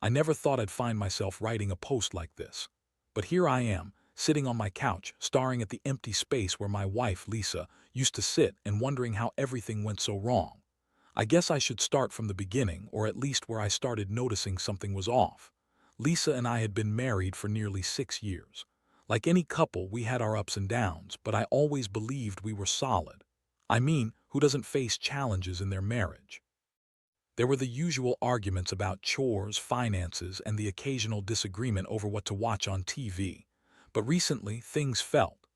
I never thought I'd find myself writing a post like this. But here I am, sitting on my couch, staring at the empty space where my wife, Lisa, used to sit and wondering how everything went so wrong. I guess I should start from the beginning, or at least where I started noticing something was off. Lisa and I had been married for nearly 6 years. Like any couple, we had our ups and downs, but I always believed we were solid. I mean, who doesn't face challenges in their marriage? There were the usual arguments about chores, finances, and the occasional disagreement over what to watch on TV. But recently, things felt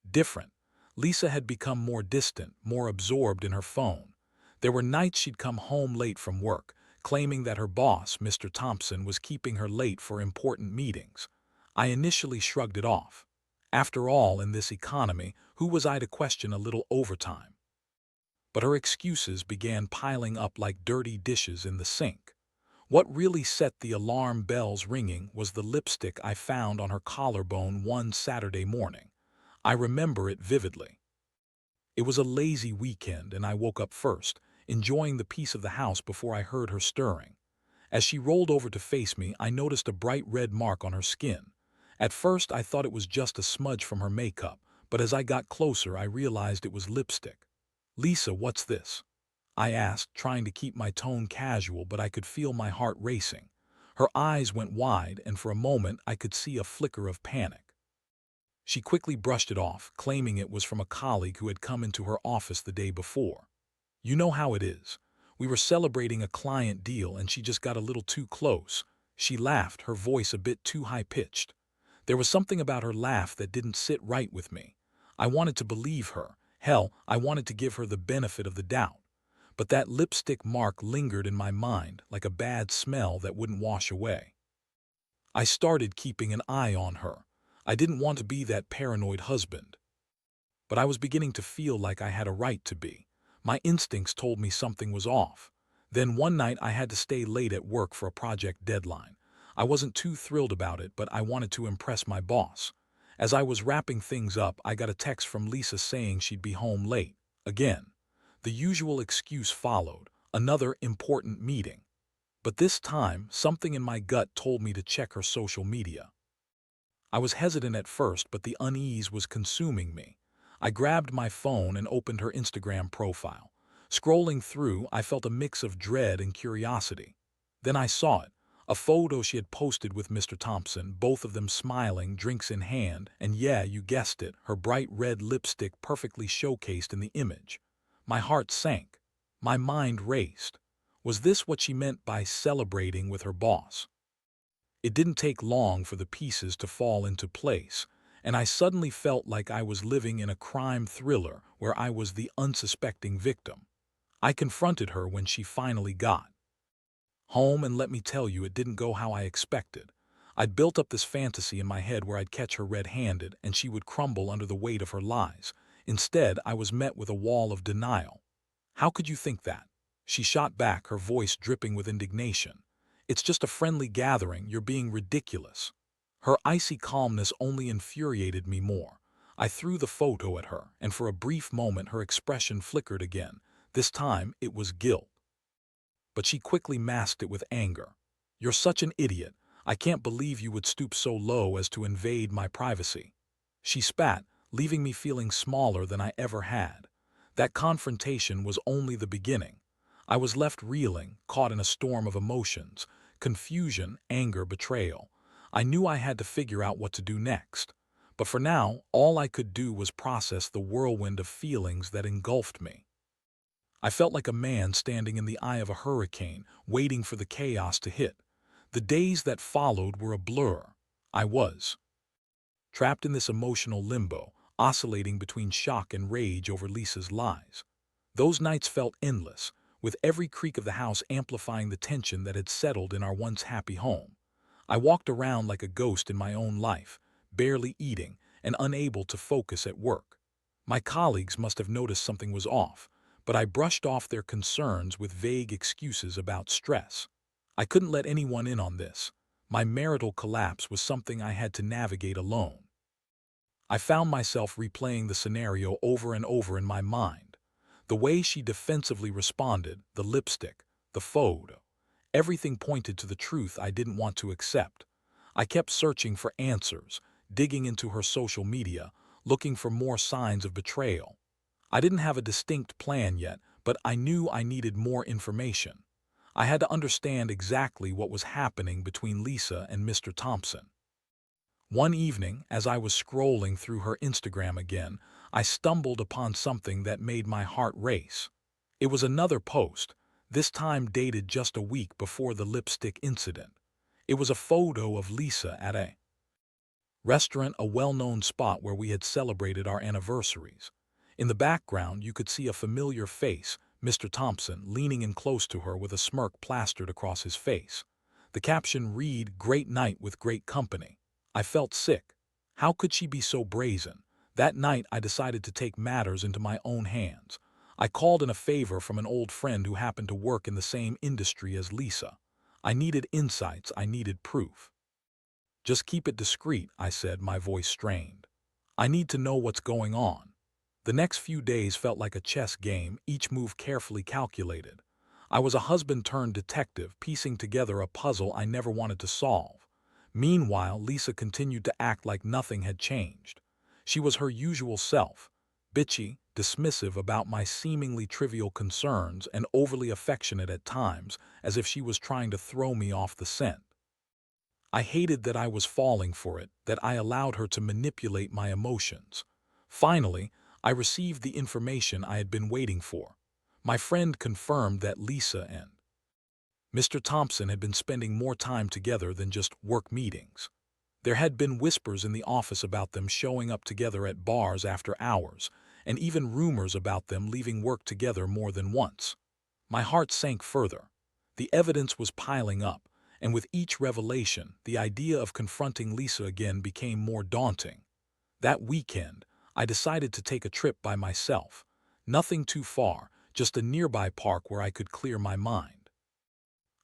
different. Lisa had become more distant, more absorbed in her phone. There were nights she'd come home late from work, claiming that her boss, Mr. Thompson, was keeping her late for important meetings. I initially shrugged it off. After all, in this economy, who was I to question a little overtime? But her excuses began piling up like dirty dishes in the sink. What really set the alarm bells ringing was the lipstick I found on her collarbone one Saturday morning. I remember it vividly. It was a lazy weekend, and I woke up first, enjoying the peace of the house before I heard her stirring. As she rolled over to face me, I noticed a bright red mark on her skin. At first, I thought it was just a smudge from her makeup, but as I got closer, I realized it was lipstick. "Lisa, what's this?" I asked, trying to keep my tone casual, but I could feel my heart racing. Her eyes went wide, and for a moment I could see a flicker of panic. She quickly brushed it off, claiming it was from a colleague who had come into her office the day before. "You know how it is. We were celebrating a client deal and she just got a little too close." She laughed, her voice a bit too high-pitched. There was something about her laugh that didn't sit right with me. I wanted to believe her. Hell, I wanted to give her the benefit of the doubt. But that lipstick mark lingered in my mind like a bad smell that wouldn't wash away. I started keeping an eye on her. I didn't want to be that paranoid husband. But I was beginning to feel like I had a right to be. My instincts told me something was off. Then one night I had to stay late at work for a project deadline. I wasn't too thrilled about it, but I wanted to impress my boss. As I was wrapping things up, I got a text from Lisa saying she'd be home late. Again. The usual excuse followed, another important meeting. But this time, something in my gut told me to check her social media. I was hesitant at first, but the unease was consuming me. I grabbed my phone and opened her Instagram profile. Scrolling through, I felt a mix of dread and curiosity. Then I saw it, a photo she had posted with Mr. Thompson, both of them smiling, drinks in hand, and yeah, you guessed it, her bright red lipstick perfectly showcased in the image. My heart sank. My mind raced. Was this what she meant by celebrating with her boss? It didn't take long for the pieces to fall into place, and I suddenly felt like I was living in a crime thriller where I was the unsuspecting victim. I confronted her when she finally got home, and let me tell you, it didn't go how I expected. I'd built up this fantasy in my head where I'd catch her red-handed and she would crumble under the weight of her lies. Instead, I was met with a wall of denial. "How could you think that?" She shot back, her voice dripping with indignation. "It's just a friendly gathering, you're being ridiculous." Her icy calmness only infuriated me more. I threw the photo at her, and for a brief moment her expression flickered again. This time it was guilt. But she quickly masked it with anger. "You're such an idiot. I can't believe you would stoop so low as to invade my privacy." She spat, leaving me feeling smaller than I ever had. That confrontation was only the beginning. I was left reeling, caught in a storm of emotions: confusion, anger, betrayal. I knew I had to figure out what to do next. But for now, all I could do was process the whirlwind of feelings that engulfed me. I felt like a man standing in the eye of a hurricane, waiting for the chaos to hit. The days that followed were a blur. I was trapped in this emotional limbo, oscillating between shock and rage over Lisa's lies. Those nights felt endless, with every creak of the house amplifying the tension that had settled in our once happy home. I walked around like a ghost in my own life, barely eating and unable to focus at work. My colleagues must have noticed something was off, but I brushed off their concerns with vague excuses about stress. I couldn't let anyone in on this. My marital collapse was something I had to navigate alone. I found myself replaying the scenario over and over in my mind. The way she defensively responded, the lipstick, the photo. Everything pointed to the truth I didn't want to accept. I kept searching for answers, digging into her social media, looking for more signs of betrayal. I didn't have a distinct plan yet, but I knew I needed more information. I had to understand exactly what was happening between Lisa and Mr. Thompson. One evening, as I was scrolling through her Instagram again, I stumbled upon something that made my heart race. It was another post, this time dated just a week before the lipstick incident. It was a photo of Lisa at a restaurant, a well-known spot where we had celebrated our anniversaries. In the background, you could see a familiar face, Mr. Thompson, leaning in close to her with a smirk plastered across his face. The caption read, "Great night with great company." I felt sick. How could she be so brazen? That night, I decided to take matters into my own hands. I called in a favor from an old friend who happened to work in the same industry as Lisa. I needed insights, I needed proof. "Just keep it discreet," I said, my voice strained. "I need to know what's going on." The next few days felt like a chess game, each move carefully calculated. I was a husband-turned-detective, piecing together a puzzle I never wanted to solve. Meanwhile, Lisa continued to act like nothing had changed. She was her usual self, bitchy, dismissive about my seemingly trivial concerns, and overly affectionate at times, as if she was trying to throw me off the scent. I hated that I was falling for it, that I allowed her to manipulate my emotions. Finally, I received the information I had been waiting for. My friend confirmed that Lisa and Mr. Thompson had been spending more time together than just work meetings. There had been whispers in the office about them showing up together at bars after hours, and even rumors about them leaving work together more than once. My heart sank further. The evidence was piling up, and with each revelation, the idea of confronting Lisa again became more daunting. That weekend, I decided to take a trip by myself. Nothing too far, just a nearby park where I could clear my mind.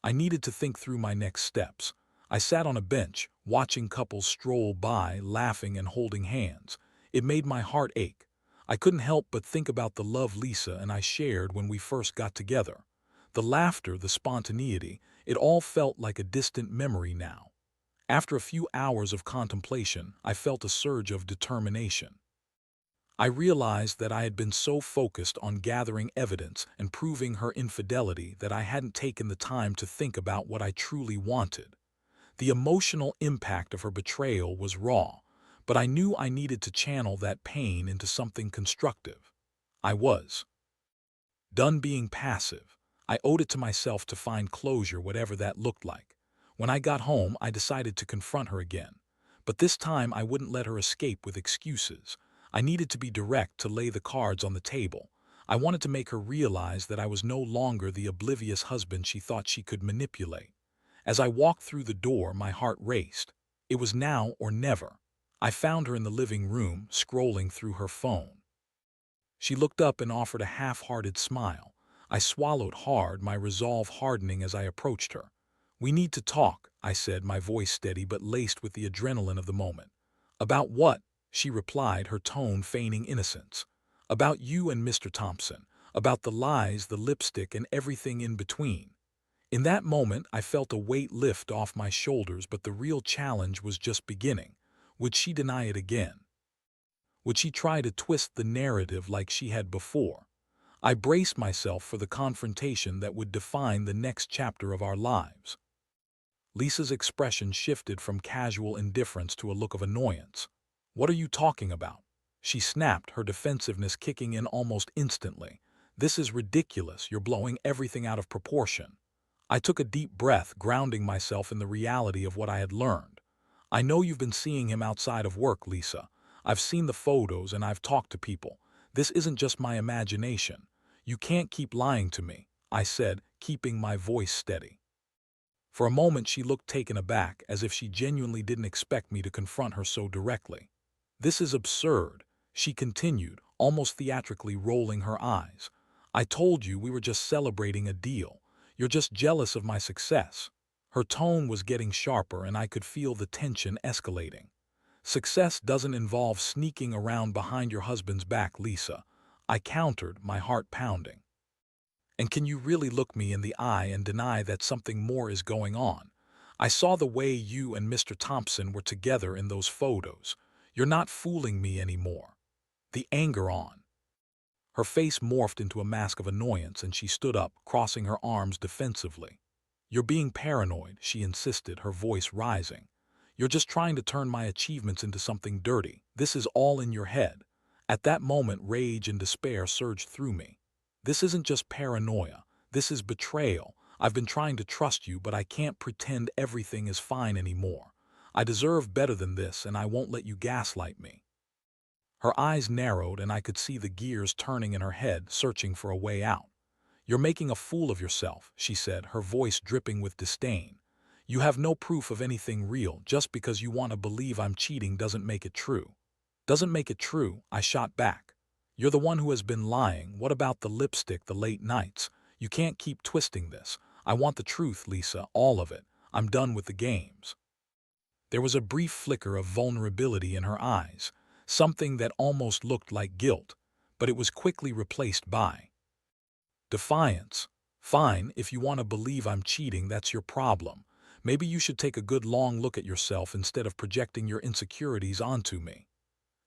I needed to think through my next steps. I sat on a bench, watching couples stroll by, laughing and holding hands. It made my heart ache. I couldn't help but think about the love Lisa and I shared when we first got together. The laughter, the spontaneity, it all felt like a distant memory now. After a few hours of contemplation, I felt a surge of determination. I realized that I had been so focused on gathering evidence and proving her infidelity that I hadn't taken the time to think about what I truly wanted. The emotional impact of her betrayal was raw, but I knew I needed to channel that pain into something constructive. I was done being passive. I owed it to myself to find closure, whatever that looked like. When I got home, I decided to confront her again. But this time, I wouldn't let her escape with excuses. I needed to be direct, to lay the cards on the table. I wanted to make her realize that I was no longer the oblivious husband she thought she could manipulate. As I walked through the door, my heart raced. It was now or never. I found her in the living room, scrolling through her phone. She looked up and offered a half-hearted smile. I swallowed hard, my resolve hardening as I approached her. "We need to talk," I said, my voice steady but laced with the adrenaline of the moment. "About what?" she replied, her tone feigning innocence. "About you and Mr. Thompson. About the lies, the lipstick, and everything in between." In that moment, I felt a weight lift off my shoulders, but the real challenge was just beginning. Would she deny it again? Would she try to twist the narrative like she had before? I braced myself for the confrontation that would define the next chapter of our lives. Lisa's expression shifted from casual indifference to a look of annoyance. "What are you talking about?" she snapped, her defensiveness kicking in almost instantly. "This is ridiculous. You're blowing everything out of proportion." I took a deep breath, grounding myself in the reality of what I had learned. "I know you've been seeing him outside of work, Lisa. I've seen the photos and I've talked to people. This isn't just my imagination. You can't keep lying to me," I said, keeping my voice steady. For a moment she looked taken aback, as if she genuinely didn't expect me to confront her so directly. "This is absurd," she continued, almost theatrically rolling her eyes. "I told you we were just celebrating a deal. You're just jealous of my success." Her tone was getting sharper and I could feel the tension escalating. "Success doesn't involve sneaking around behind your husband's back, Lisa," I countered, my heart pounding. And can you really look me in the eye and deny that something more is going on? I saw the way you and Mr. Thompson were together in those photos. You're not fooling me anymore." The anger on. Her face morphed into a mask of annoyance and she stood up, crossing her arms defensively. "You're being paranoid," she insisted, her voice rising. "You're just trying to turn my achievements into something dirty. This is all in your head." At that moment, rage and despair surged through me. "This isn't just paranoia. This is betrayal. I've been trying to trust you, but I can't pretend everything is fine anymore. I deserve better than this, and I won't let you gaslight me." Her eyes narrowed, and I could see the gears turning in her head, searching for a way out. "You're making a fool of yourself," she said, her voice dripping with disdain. "You have no proof of anything real. Just because you want to believe I'm cheating doesn't make it true." "Doesn't make it true," I shot back. "You're the one who has been lying. What about the lipstick, the late nights? You can't keep twisting this. I want the truth, Lisa, all of it. I'm done with the games." There was a brief flicker of vulnerability in her eyes, something that almost looked like guilt, but it was quickly replaced by defiance. "Fine, if you want to believe I'm cheating, that's your problem. Maybe you should take a good long look at yourself instead of projecting your insecurities onto me."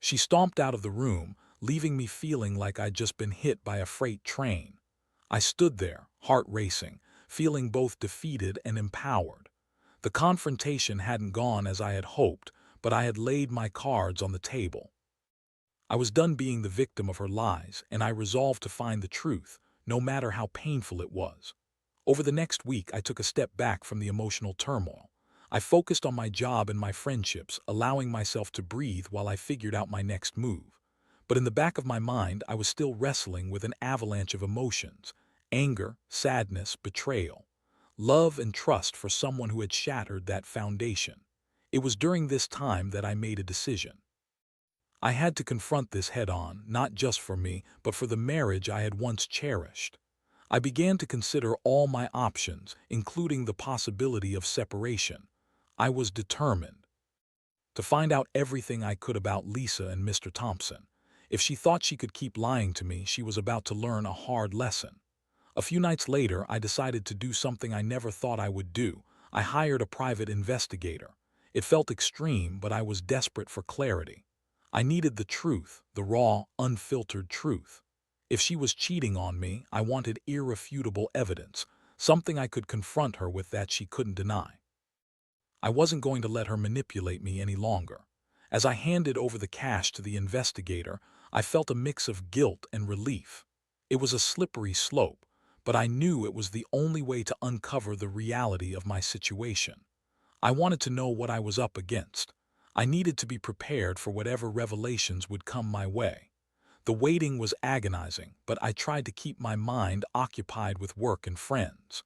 She stomped out of the room, leaving me feeling like I'd just been hit by a freight train. I stood there, heart racing, feeling both defeated and empowered. The confrontation hadn't gone as I had hoped, but I had laid my cards on the table. I was done being the victim of her lies, and I resolved to find the truth, no matter how painful it was. Over the next week, I took a step back from the emotional turmoil. I focused on my job and my friendships, allowing myself to breathe while I figured out my next move. But in the back of my mind, I was still wrestling with an avalanche of emotions: anger, sadness, betrayal, love and trust for someone who had shattered that foundation. It was during this time that I made a decision. I had to confront this head-on, not just for me, but for the marriage I had once cherished. I began to consider all my options, including the possibility of separation. I was determined to find out everything I could about Lisa and Mr. Thompson. If she thought she could keep lying to me, she was about to learn a hard lesson. A few nights later, I decided to do something I never thought I would do. I hired a private investigator. It felt extreme, but I was desperate for clarity. I needed the truth, the raw, unfiltered truth. If she was cheating on me, I wanted irrefutable evidence, something I could confront her with that she couldn't deny. I wasn't going to let her manipulate me any longer. As I handed over the cash to the investigator, I felt a mix of guilt and relief. It was a slippery slope, but I knew it was the only way to uncover the reality of my situation. I wanted to know what I was up against. I needed to be prepared for whatever revelations would come my way. The waiting was agonizing, but I tried to keep my mind occupied with work and friends.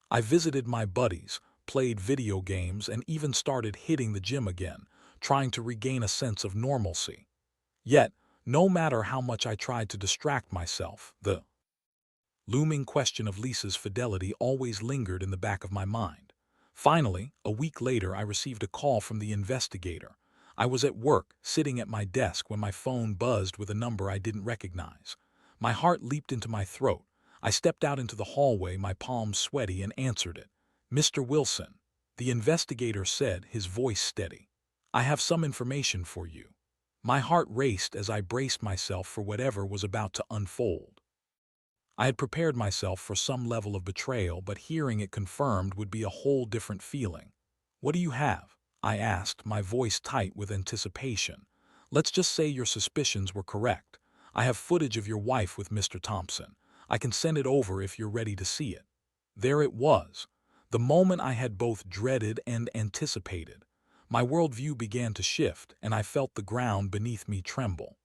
I visited my buddies, played video games, and even started hitting the gym again, trying to regain a sense of normalcy. Yet, no matter how much I tried to distract myself, the looming question of Lisa's fidelity always lingered in the back of my mind. Finally, a week later, I received a call from the investigator. I was at work, sitting at my desk, when my phone buzzed with a number I didn't recognize. My heart leaped into my throat. I stepped out into the hallway, my palms sweaty, and answered it. "Mr. Wilson," the investigator said, his voice steady. "I have some information for you." My heart raced as I braced myself for whatever was about to unfold. I had prepared myself for some level of betrayal, but hearing it confirmed would be a whole different feeling. "What do you have?" I asked, my voice tight with anticipation. "Let's just say your suspicions were correct. I have footage of your wife with Mr. Thompson. I can send it over if you're ready to see it." There it was, the moment I had both dreaded and anticipated. My worldview began to shift, and I felt the ground beneath me tremble.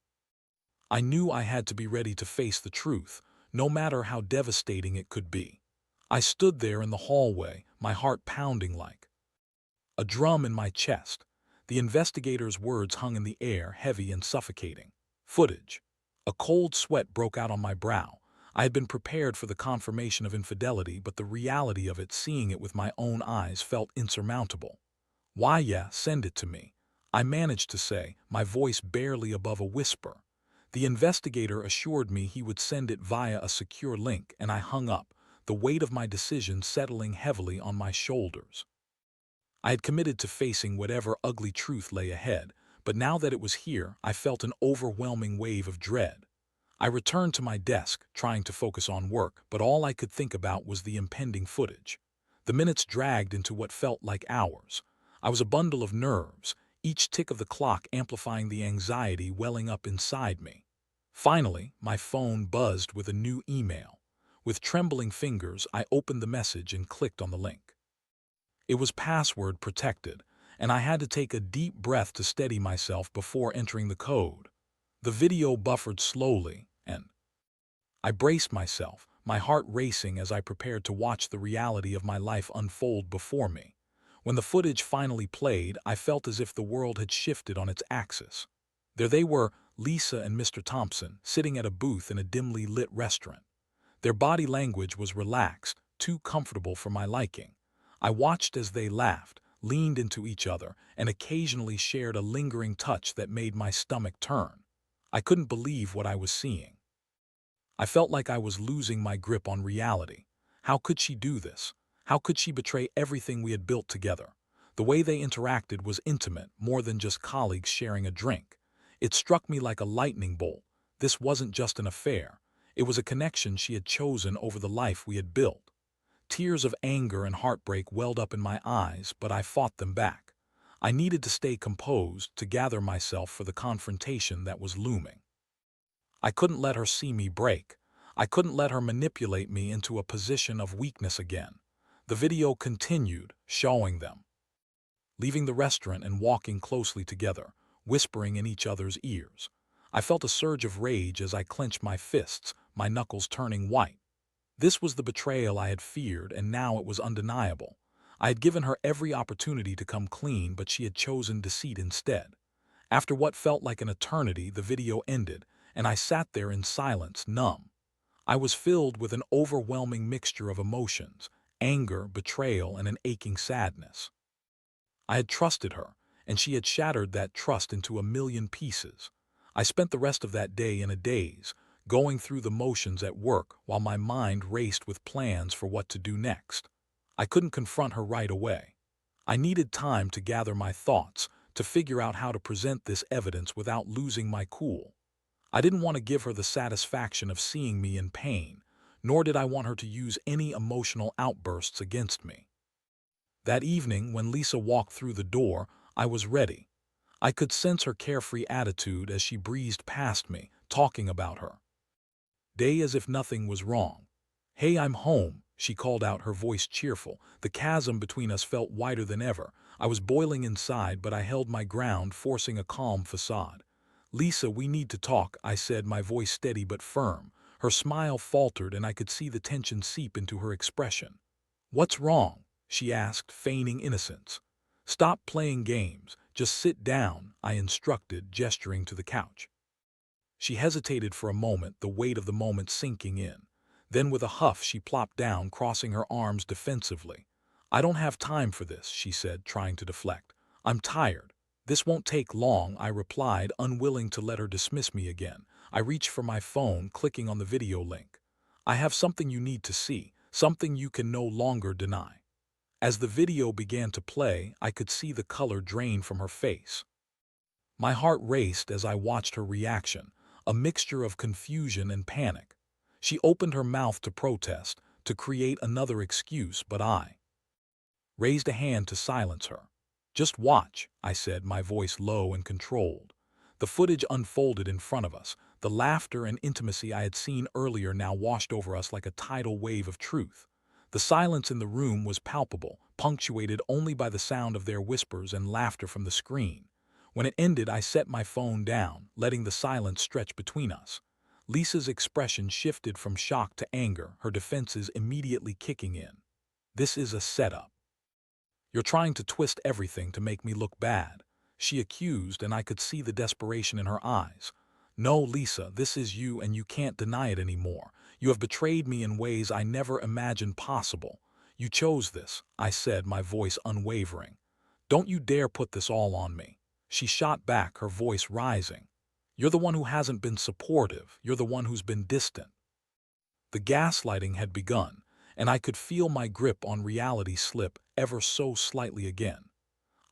I knew I had to be ready to face the truth, no matter how devastating it could be. I stood there in the hallway, my heart pounding like a drum in my chest. The investigator's words hung in the air, heavy and suffocating. Footage. A cold sweat broke out on my brow. I had been prepared for the confirmation of infidelity, but the reality of it, seeing it with my own eyes, felt insurmountable. "Why, yeah, send it to me," I managed to say, my voice barely above a whisper. The investigator assured me he would send it via a secure link, and I hung up, the weight of my decision settling heavily on my shoulders. I had committed to facing whatever ugly truth lay ahead, but now that it was here, I felt an overwhelming wave of dread. I returned to my desk, trying to focus on work, but all I could think about was the impending footage. The minutes dragged into what felt like hours. I was a bundle of nerves, each tick of the clock amplifying the anxiety welling up inside me. Finally, my phone buzzed with a new email. With trembling fingers, I opened the message and clicked on the link. It was password protected, and I had to take a deep breath to steady myself before entering the code. The video buffered slowly, and I braced myself, my heart racing as I prepared to watch the reality of my life unfold before me. When the footage finally played, I felt as if the world had shifted on its axis. There they were, Lisa and Mr. Thompson, sitting at a booth in a dimly lit restaurant. Their body language was relaxed, too comfortable for my liking. I watched as they laughed, leaned into each other, and occasionally shared a lingering touch that made my stomach turn. I couldn't believe what I was seeing. I felt like I was losing my grip on reality. How could she do this? How could she betray everything we had built together? The way they interacted was intimate, more than just colleagues sharing a drink. It struck me like a lightning bolt. This wasn't just an affair. It was a connection she had chosen over the life we had built. Tears of anger and heartbreak welled up in my eyes, but I fought them back. I needed to stay composed, to gather myself for the confrontation that was looming. I couldn't let her see me break. I couldn't let her manipulate me into a position of weakness again. The video continued, showing them leaving the restaurant and walking closely together, whispering in each other's ears. I felt a surge of rage as I clenched my fists, my knuckles turning white. This was the betrayal I had feared, and now it was undeniable. I had given her every opportunity to come clean, but she had chosen deceit instead. After what felt like an eternity, the video ended, and I sat there in silence, numb. I was filled with an overwhelming mixture of emotions: anger, betrayal, and an aching sadness. I had trusted her, and she had shattered that trust into a million pieces. I spent the rest of that day in a daze, going through the motions at work while my mind raced with plans for what to do next. I couldn't confront her right away. I needed time to gather my thoughts, to figure out how to present this evidence without losing my cool. I didn't want to give her the satisfaction of seeing me in pain, nor did I want her to use any emotional outbursts against me. That evening, when Lisa walked through the door, I was ready. I could sense her carefree attitude as she breezed past me, talking about her day as if nothing was wrong. "Hey, I'm home," she called out, her voice cheerful. The chasm between us felt wider than ever. I was boiling inside, but I held my ground, forcing a calm facade. "Lisa, we need to talk," I said, my voice steady but firm. Her smile faltered, and I could see the tension seep into her expression. "What's wrong?" she asked, feigning innocence. "Stop playing games. Just sit down," I instructed, gesturing to the couch. She hesitated for a moment, the weight of the moment sinking in. Then with a huff she plopped down, crossing her arms defensively. "I don't have time for this," she said, trying to deflect. "I'm tired." "This won't take long," I replied, unwilling to let her dismiss me again. I reached for my phone, clicking on the video link. "I have something you need to see, something you can no longer deny." As the video began to play, I could see the color drain from her face. My heart raced as I watched her reaction, a mixture of confusion and panic. She opened her mouth to protest, to create another excuse, but I raised a hand to silence her. "Just watch," I said, my voice low and controlled. The footage unfolded in front of us. The laughter and intimacy I had seen earlier now washed over us like a tidal wave of truth. The silence in the room was palpable, punctuated only by the sound of their whispers and laughter from the screen. When it ended, I set my phone down, letting the silence stretch between us. Lisa's expression shifted from shock to anger, her defenses immediately kicking in. "This is a setup. You're trying to twist everything to make me look bad," she accused, and I could see the desperation in her eyes. "No, Lisa, this is you, and you can't deny it anymore. You have betrayed me in ways I never imagined possible. You chose this," I said, my voice unwavering. "Don't you dare put this all on me." She shot back, her voice rising. You're the one who hasn't been supportive. You're the one who's been distant. The gaslighting had begun, and I could feel my grip on reality slip ever so slightly again.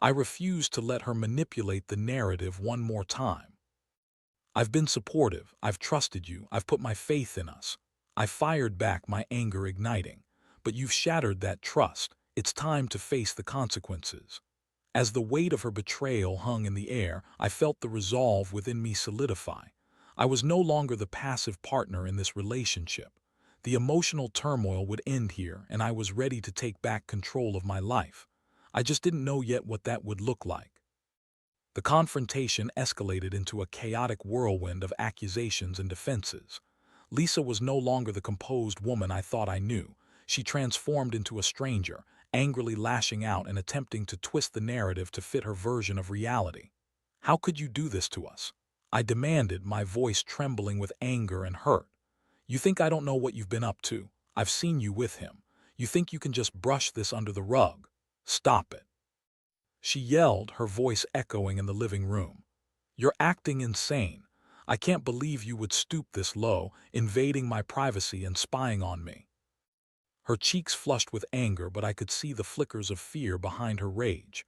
I refused to let her manipulate the narrative one more time. I've been supportive, I've trusted you, I've put my faith in us. I fired back, my anger igniting. But you've shattered that trust. It's time to face the consequences. As the weight of her betrayal hung in the air, I felt the resolve within me solidify. I was no longer the passive partner in this relationship. The emotional turmoil would end here, and I was ready to take back control of my life. I just didn't know yet what that would look like. The confrontation escalated into a chaotic whirlwind of accusations and defenses. Lisa was no longer the composed woman I thought I knew. She transformed into a stranger, angrily lashing out and attempting to twist the narrative to fit her version of reality. "How could you do this to us?" I demanded, my voice trembling with anger and hurt. "You think I don't know what you've been up to? I've seen you with him. You think you can just brush this under the rug? Stop it." She yelled, her voice echoing in the living room. "You're acting insane. I can't believe you would stoop this low, invading my privacy and spying on me." Her cheeks flushed with anger, but I could see the flickers of fear behind her rage.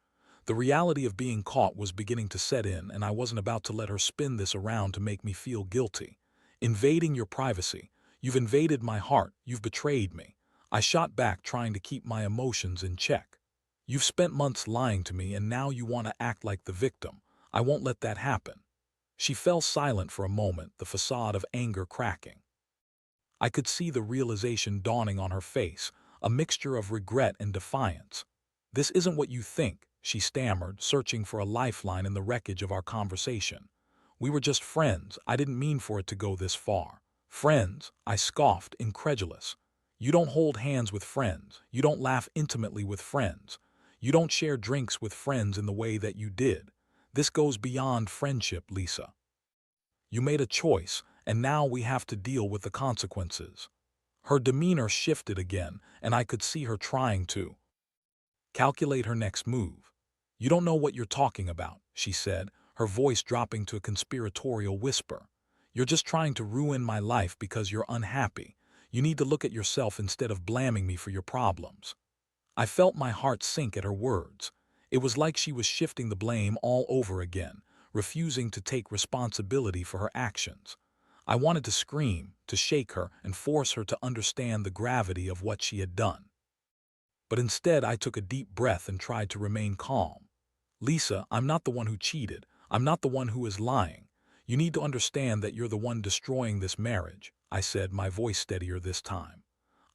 The reality of being caught was beginning to set in, and I wasn't about to let her spin this around to make me feel guilty. "Invading your privacy. You've invaded my heart. You've betrayed me." I shot back, trying to keep my emotions in check. "You've spent months lying to me, and now you want to act like the victim. I won't let that happen." She fell silent for a moment, the facade of anger cracking. I could see the realization dawning on her face, a mixture of regret and defiance. "This isn't what you think," she stammered, searching for a lifeline in the wreckage of our conversation. "We were just friends. I didn't mean for it to go this far." "Friends?" I scoffed, incredulous. "You don't hold hands with friends. You don't laugh intimately with friends. You don't share drinks with friends in the way that you did. This goes beyond friendship, Lisa. You made a choice, and now we have to deal with the consequences." Her demeanor shifted again, and I could see her trying to calculate her next move. "You don't know what you're talking about," she said, her voice dropping to a conspiratorial whisper. "You're just trying to ruin my life because you're unhappy. You need to look at yourself instead of blaming me for your problems." I felt my heart sink at her words. It was like she was shifting the blame all over again, refusing to take responsibility for her actions. I wanted to scream, to shake her, and force her to understand the gravity of what she had done. But instead, I took a deep breath and tried to remain calm. "Lisa, I'm not the one who cheated. I'm not the one who is lying. You need to understand that you're the one destroying this marriage," I said, my voice steadier this time.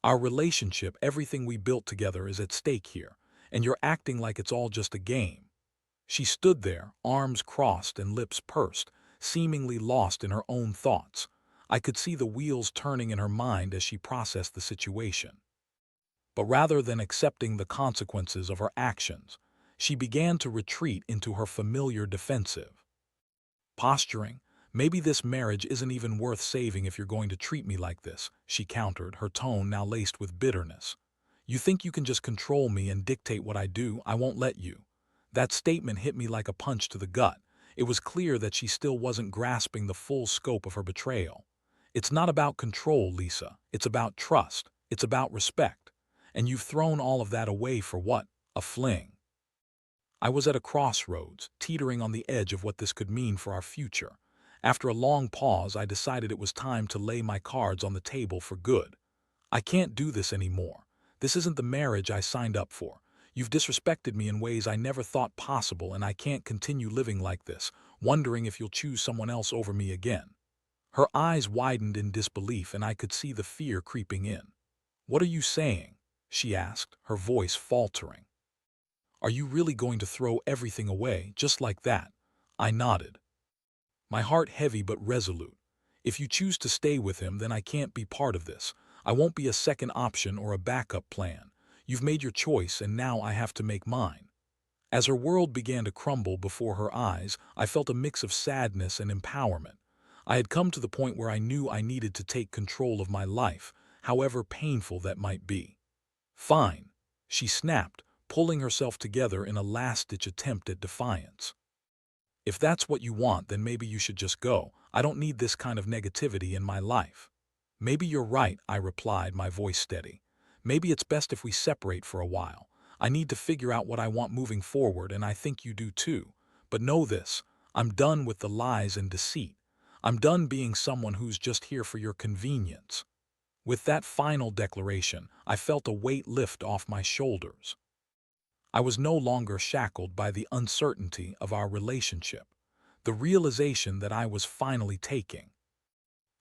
"Our relationship, everything we built together, is at stake here, and you're acting like it's all just a game." She stood there, arms crossed and lips pursed, seemingly lost in her own thoughts. I could see the wheels turning in her mind as she processed the situation. But rather than accepting the consequences of her actions, she began to retreat into her familiar defensive. Posturing. "Maybe this marriage isn't even worth saving if you're going to treat me like this," she countered, her tone now laced with bitterness. "You think you can just control me and dictate what I do? I won't let you." That statement hit me like a punch to the gut. It was clear that she still wasn't grasping the full scope of her betrayal. "It's not about control, Lisa. It's about trust. It's about respect. And you've thrown all of that away for what? A fling." I was at a crossroads, teetering on the edge of what this could mean for our future. After a long pause, I decided it was time to lay my cards on the table for good. "I can't do this anymore. This isn't the marriage I signed up for. You've disrespected me in ways I never thought possible, and I can't continue living like this, wondering if you'll choose someone else over me again." Her eyes widened in disbelief, and I could see the fear creeping in. "What are you saying?" she asked, her voice faltering. "Are you really going to throw everything away, just like that?" I nodded, my heart heavy but resolute. "If you choose to stay with him, then I can't be part of this. I won't be a second option or a backup plan. You've made your choice, and now I have to make mine." As her world began to crumble before her eyes, I felt a mix of sadness and empowerment. I had come to the point where I knew I needed to take control of my life, however painful that might be. "Fine," she snapped, pulling herself together in a last-ditch attempt at defiance. If that's what you want, then maybe you should just go. I don't need this kind of negativity in my life. Maybe you're right, I replied, my voice steady. Maybe it's best if we separate for a while. I need to figure out what I want moving forward, and I think you do too. But know this, I'm done with the lies and deceit. I'm done being someone who's just here for your convenience. With that final declaration, I felt a weight lift off my shoulders. I was no longer shackled by the uncertainty of our relationship, the realization that I was finally taking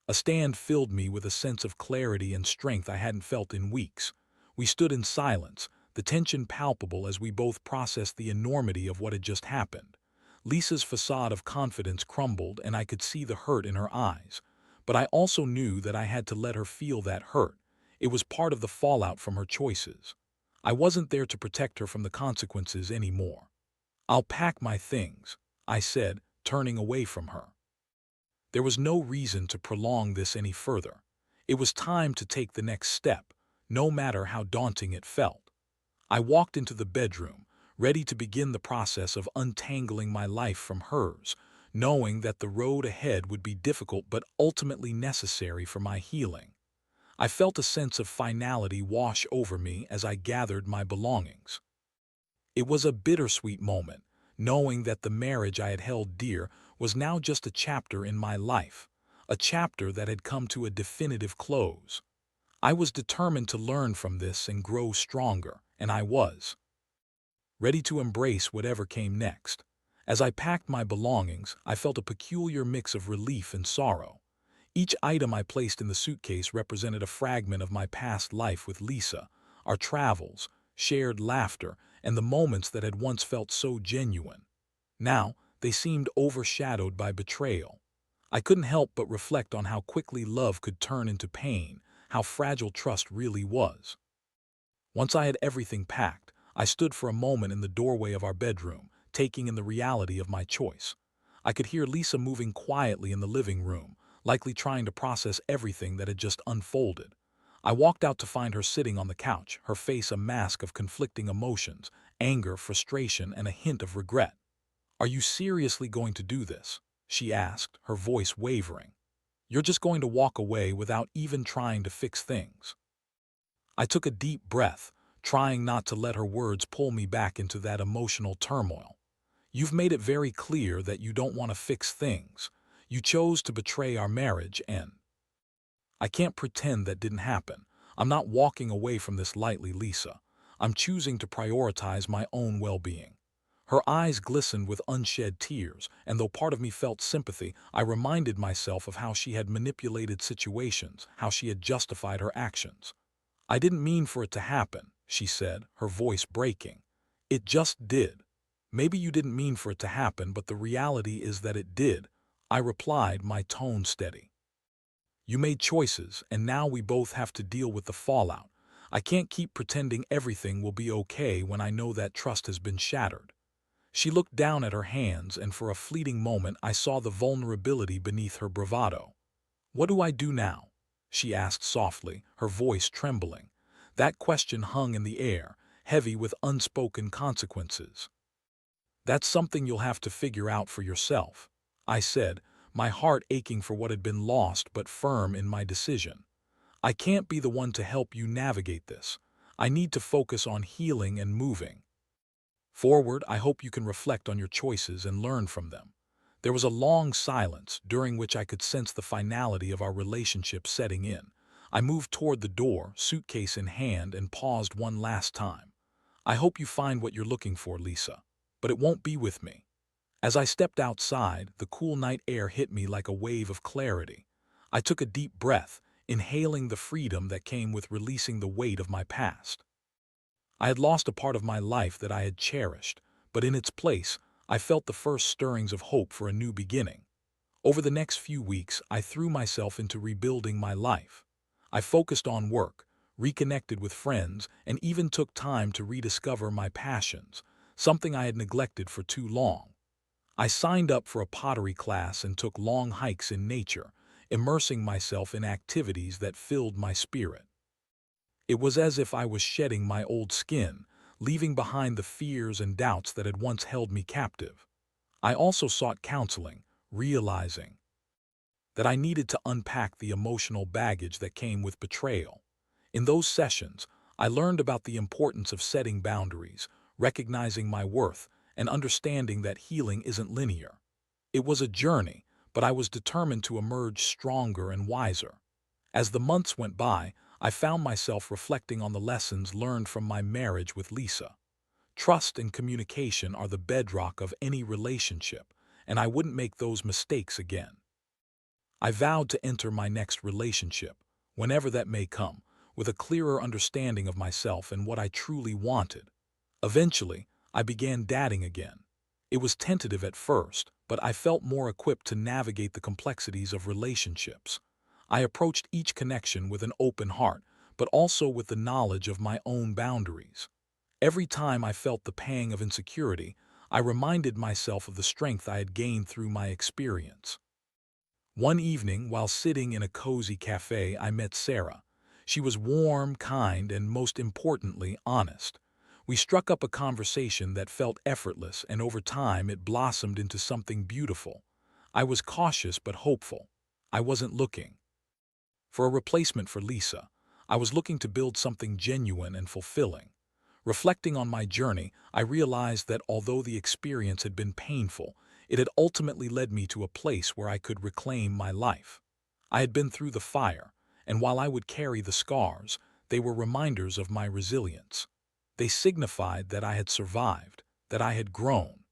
a stand filled me with a sense of clarity and strength I hadn't felt in weeks. We stood in silence, the tension palpable as we both processed the enormity of what had just happened. Lisa's facade of confidence crumbled, and I could see the hurt in her eyes. But I also knew that I had to let her feel that hurt. It was part of the fallout from her choices. I wasn't there to protect her from the consequences anymore. "I'll pack my things," I said, turning away from her. There was no reason to prolong this any further. It was time to take the next step, no matter how daunting it felt. I walked into the bedroom, ready to begin the process of untangling my life from hers, knowing that the road ahead would be difficult but ultimately necessary for my healing. I felt a sense of finality wash over me as I gathered my belongings. It was a bittersweet moment, knowing that the marriage I had held dear was now just a chapter in my life, a chapter that had come to a definitive close. I was determined to learn from this and grow stronger, and I was ready to embrace whatever came next. As I packed my belongings, I felt a peculiar mix of relief and sorrow. Each item I placed in the suitcase represented a fragment of my past life with Lisa, our travels, shared laughter, and the moments that had once felt so genuine. Now, they seemed overshadowed by betrayal. I couldn't help but reflect on how quickly love could turn into pain, how fragile trust really was. Once I had everything packed, I stood for a moment in the doorway of our bedroom, taking in the reality of my choice. I could hear Lisa moving quietly in the living room, likely trying to process everything that had just unfolded. I walked out to find her sitting on the couch, her face a mask of conflicting emotions, anger, frustration, and a hint of regret. "Are you seriously going to do this?" she asked, her voice wavering. "You're just going to walk away without even trying to fix things?" I took a deep breath, trying not to let her words pull me back into that emotional turmoil. "You've made it very clear that you don't want to fix things. You chose to betray our marriage, and I can't pretend that didn't happen. I'm not walking away from this lightly, Lisa. I'm choosing to prioritize my own well-being." Her eyes glistened with unshed tears, and though part of me felt sympathy, I reminded myself of how she had manipulated situations, how she had justified her actions. "I didn't mean for it to happen," she said, her voice breaking. "It just did." "Maybe you didn't mean for it to happen, but the reality is that it did," I replied, my tone steady. "You made choices, and now we both have to deal with the fallout. I can't keep pretending everything will be okay when I know that trust has been shattered." She looked down at her hands, and for a fleeting moment I saw the vulnerability beneath her bravado. "What do I do now?" she asked softly, her voice trembling. That question hung in the air, heavy with unspoken consequences. "That's something you'll have to figure out for yourself," I said, my heart aching for what had been lost but firm in my decision. "I can't be the one to help you navigate this. I need to focus on healing and moving forward. I hope you can reflect on your choices and learn from them." There was a long silence, during which I could sense the finality of our relationship setting in. I moved toward the door, suitcase in hand, and paused one last time. "I hope you find what you're looking for, Lisa, but it won't be with me." As I stepped outside, the cool night air hit me like a wave of clarity. I took a deep breath, inhaling the freedom that came with releasing the weight of my past. I had lost a part of my life that I had cherished, but in its place, I felt the first stirrings of hope for a new beginning. Over the next few weeks, I threw myself into rebuilding my life. I focused on work, reconnected with friends, and even took time to rediscover my passions, something I had neglected for too long. I signed up for a pottery class and took long hikes in nature, immersing myself in activities that filled my spirit. It was as if I was shedding my old skin, leaving behind the fears and doubts that had once held me captive. I also sought counseling, realizing that I needed to unpack the emotional baggage that came with betrayal. In those sessions, I learned about the importance of setting boundaries, recognizing my worth, and understanding that healing isn't linear. It was a journey, but I was determined to emerge stronger and wiser. As the months went by, I found myself reflecting on the lessons learned from my marriage with Lisa. Trust and communication are the bedrock of any relationship, and I wouldn't make those mistakes again. I vowed to enter my next relationship, whenever that may come, with a clearer understanding of myself and what I truly wanted. Eventually, I began dating again. It was tentative at first, but I felt more equipped to navigate the complexities of relationships. I approached each connection with an open heart, but also with the knowledge of my own boundaries. Every time I felt the pang of insecurity, I reminded myself of the strength I had gained through my experience. One evening, while sitting in a cozy cafe, I met Sarah. She was warm, kind, and most importantly, honest. We struck up a conversation that felt effortless, and over time it blossomed into something beautiful. I was cautious but hopeful. I wasn't looking for a replacement for Lisa. I was looking to build something genuine and fulfilling. Reflecting on my journey, I realized that although the experience had been painful, it had ultimately led me to a place where I could reclaim my life. I had been through the fire, and while I would carry the scars, they were reminders of my resilience. They signified that I had survived, that I had grown.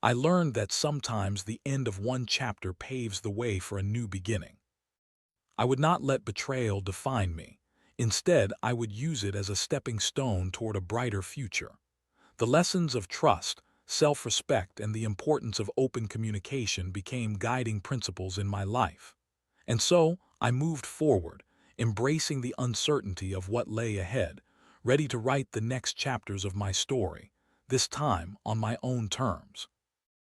I learned that sometimes the end of one chapter paves the way for a new beginning. I would not let betrayal define me. Instead, I would use it as a stepping stone toward a brighter future. The lessons of trust, self-respect, and the importance of open communication became guiding principles in my life. And so, I moved forward, embracing the uncertainty of what lay ahead, ready to write the next chapters of my story, this time on my own terms.